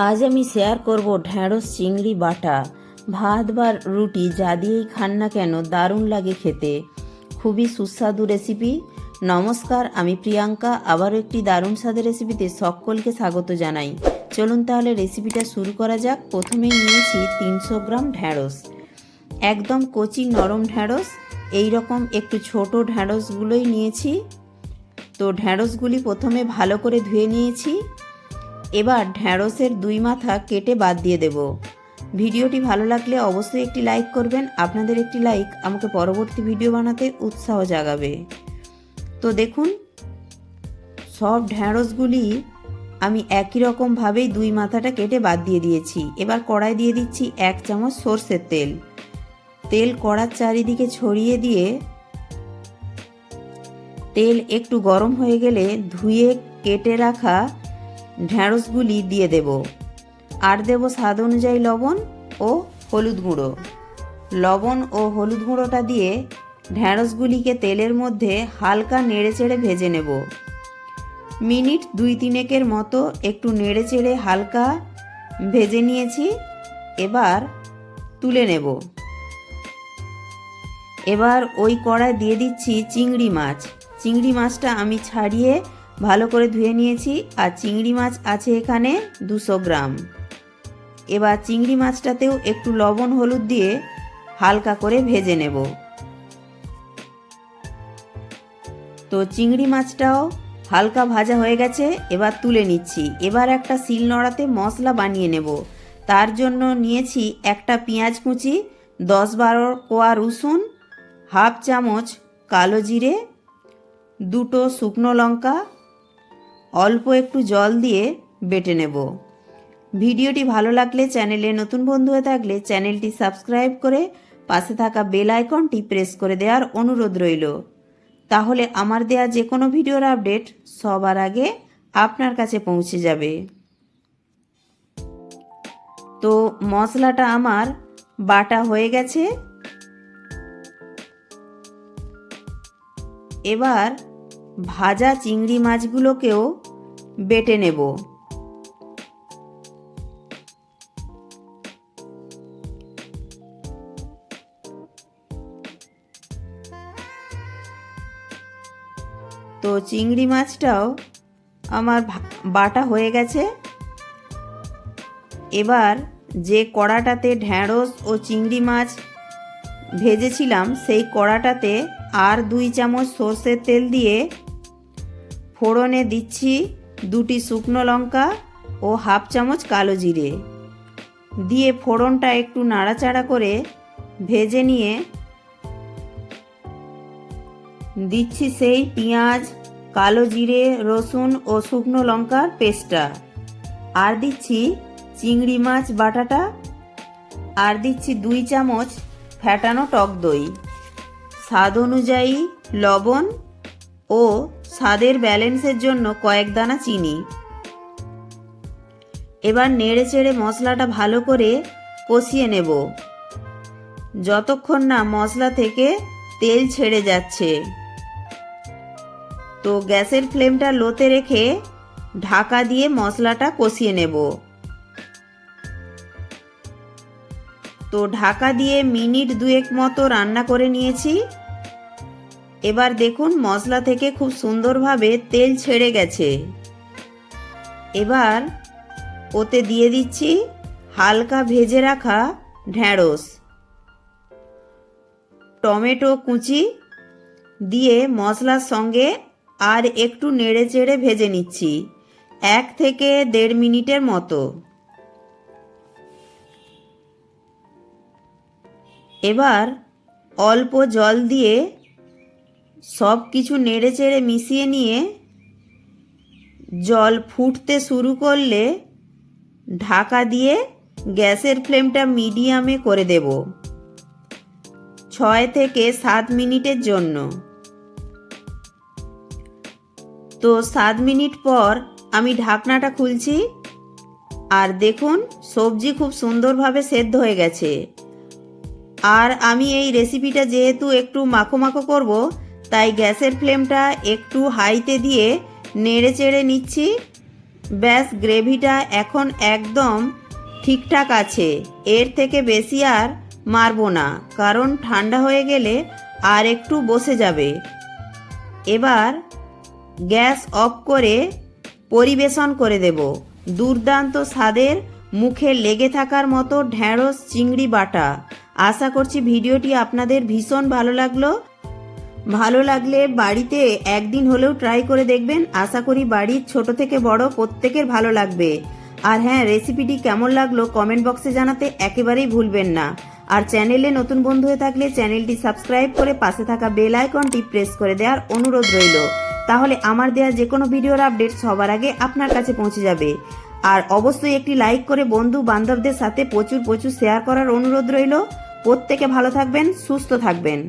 আজ আমি শেয়ার করব ঢ্যাঁড়স চিংড়ি বাটা। ভাত বা রুটি যা দিয়েই খান না কেন দারুণ লাগে খেতে, খুবই সুস্বাদু রেসিপি। নমস্কার, আমি প্রিয়াঙ্কা, আবারও একটি দারুণ স্বাদের রেসিপিতে সকলকে স্বাগত জানাই। চলুন তাহলে রেসিপিটা শুরু করা যাক। প্রথমেই নিয়েছি 300 গ্রাম ঢ্যাঁড়স, একদম কচি নরম ঢ্যাঁড়স। এই রকম একটু ছোট ঢ্যাঁড়সগুলোই নিয়েছি। তো ঢ্যাঁড়সগুলি প্রথমে ভালো করে ধুয়ে নিয়েছি। এবার ঢ্যাঁড়সের দুই মাথা কেটে বাদ দিয়ে দেব। ভিডিওটি ভালো লাগলে অবশ্যই একটি লাইক করবেন। আপনাদের একটি লাইক আমাকে পরবর্তী ভিডিও বানাতে উৎসাহ জাগাবে। তো দেখুন, সব ঢ্যাঁড়সগুলি আমি একই রকমভাবেই দুই মাথাটা কেটে বাদ দিয়ে দিয়েছি। এবার কড়াই দিয়ে দিচ্ছি 1 চামচ সর্ষের তেল। তেল কড়ার চারিদিকে ছড়িয়ে দিয়ে তেল একটু গরম হয়ে গেলে ধুয়ে কেটে রাখা ঢ্যাঁড়সগুলি দিয়ে দেব। আর দেব স্বাদ অনুযায়ী লবণ ও হলুদ গুঁড়ো। লবণ ও হলুদ গুঁড়োটা দিয়ে ঢ্যাঁড়সগুলিকে তেলের মধ্যে হালকা নেড়েচেড়ে ভেজে নেব। মিনিট 2-3 মতো একটু নেড়েচেড়ে হালকা ভেজে নিয়েছি। এবার তুলে নেব। এবার ওই কড়ায় দিয়ে দিচ্ছি চিংড়ি মাছ। চিংড়ি মাছটা আমি ছাড়িয়ে ভালো করে ধুয়ে নিয়েছি, আর চিংড়ি মাছ আছে এখানে 200 গ্রাম। এবার চিংড়ি মাছটাতেও একটু লবণ হলুদ দিয়ে হালকা করে ভেজে নেব। তো চিংড়ি মাছটাও হালকা ভাজা হয়ে গেছে, এবার তুলে নিচ্ছি। এবার একটা শিলনোড়াতে মশলা বানিয়ে নেব। তার জন্য নিয়েছি একটা পেঁয়াজ কুচি, 10-12 কোয়া রসুন, 1/2 চামচ কালো জিরে, 2টো শুকনো লঙ্কা, অল্প একটু জল দিয়ে বেটে নেব। ভিডিওটি ভালো লাগলে, চ্যানেলে নতুন বন্ধু হয়ে থাকলে চ্যানেলটি সাবস্ক্রাইব করে পাশে থাকা বেল আইকনটি প্রেস করে দেওয়ার অনুরোধ রইল। তাহলে আমার দেয়া যে কোনো ভিডিওর আপডেট সবার আগে আপনার কাছে পৌঁছে যাবে। তো মশলাটা আমার বাটা হয়ে গেছে। এবার ভাজা চিংড়ি মাছগুলোকেও বেটে নেব। তো চিংড়ি মাছটাও আমার বাটা হয়ে গেছে। এবার যে কড়াটাতে ঢ্যাঁড়স ও চিংড়ি মাছ ভেজেছিলাম সেই কড়াটাতে আর 2 চামচ সর্ষের তেল দিয়ে ফোড়নে দিচ্ছি 2টি শুকনো লঙ্কা ও 1/2 চামচ কালো জিরে দিয়ে ফোড়নটা একটু নাড়াচাড়া করে ভেজে নিয়ে দিচ্ছি সেই পেঁয়াজ, কালো জিরে, রসুন ও শুকনো লঙ্কার পেস্টটা, আর দিচ্ছি চিংড়ি মাছ বাটাটা, আর দিচ্ছি 2 চামচ ফ্যাটানো টক দই, স্বাদ অনুযায়ী লবণ ও স্বাদের ব্যালেন্সের জন্য কয়েক দানা চিনি। এবার নেড়েচেড়ে মশলাটা ভালো করে কষিয়ে নেব যতক্ষণ না মশলা থেকে তেল ছেড়ে যাচ্ছে। তো গ্যাসের ফ্লেমটা লোতে রেখে ঢাকা দিয়ে মশলাটা কষিয়ে নেব। তো ঢাকা দিয়ে মিনিট 2 মতো রান্না করে নিয়েছি। এবার দেখুন মশলা থেকে খুব সুন্দরভাবে তেল ছেড়ে গেছে। এবার ওতে দিয়ে দিচ্ছি হালকা ভেজে রাখা ঢ্যাঁড়স, টমেটো কুচি দিয়ে মশলার সঙ্গে আর একটু নেড়েচেড়ে ভেজে নিচ্ছি 1 থেকে 1.5 মিনিটের মতো। এবার অল্প জল দিয়ে সব কিছু নেড়েচেড়ে মিশিয়ে নিয়ে জল ফুটতে শুরু করলে ঢাকা দিয়ে গ্যাসের ফ্লেমটা মিডিয়ামে করে দেব 6 থেকে 7 মিনিটের জন্য। তো 7 মিনিট পর আমি ঢাকনাটা খুলছি, আর দেখুন সবজি খুব সুন্দরভাবে সেদ্ধ হয়ে গেছে। আর আমি এই রেসিপিটা যেহেতু একটু মাখো মাখো করব, তাই গ্যাসের ফ্লেমটা একটু হাইতে দিয়ে নেড়ে চেড়ে নিচ্ছি ব্যাস, গ্রেভিটা এখন একদম ঠিকঠাক আছে। এর থেকে বেশি আর মারবো না, কারণ ঠান্ডা হয়ে গেলে আর একটু বসে যাবে। এবার গ্যাস অফ করে পরিবেশন করে দেব দুর্দান্ত স্বাদের, মুখে লেগে থাকার মতো ঢ্যাঁড়স চিংড়ি বাটা। আশা করছি ভিডিওটি আপনাদের ভীষণ ভালো লাগলো। ভালো লাগলে বাড়িতে একদিন হলেও ট্রাই করে দেখবেন। আশা করি বাড়ির ছোট থেকে বড় প্রত্যেকের ভালো লাগবে। আর হ্যাঁ, রেসিপিটি কেমন লাগলো কমেন্ট বক্সে জানাতে একেবারেই ভুলবেন না। আর চ্যানেলে নতুন বন্ধু হয়ে থাকলে চ্যানেলটি সাবস্ক্রাইব করে পাশে থাকা বেল আইকনটি প্রেস করে দেওয়ার অনুরোধ রইল। তাহলে আমার দেওয়া যে কোনো ভিডিওর আপডেট সবার আগে আপনার কাছে পৌঁছে যাবে। আর অবশ্যই একটি লাইক করে বন্ধু বান্ধবদের সাথে প্রচুর শেয়ার করার অনুরোধ রইল। প্রত্যেকে ভালো থাকবেন, সুস্থ থাকবেন।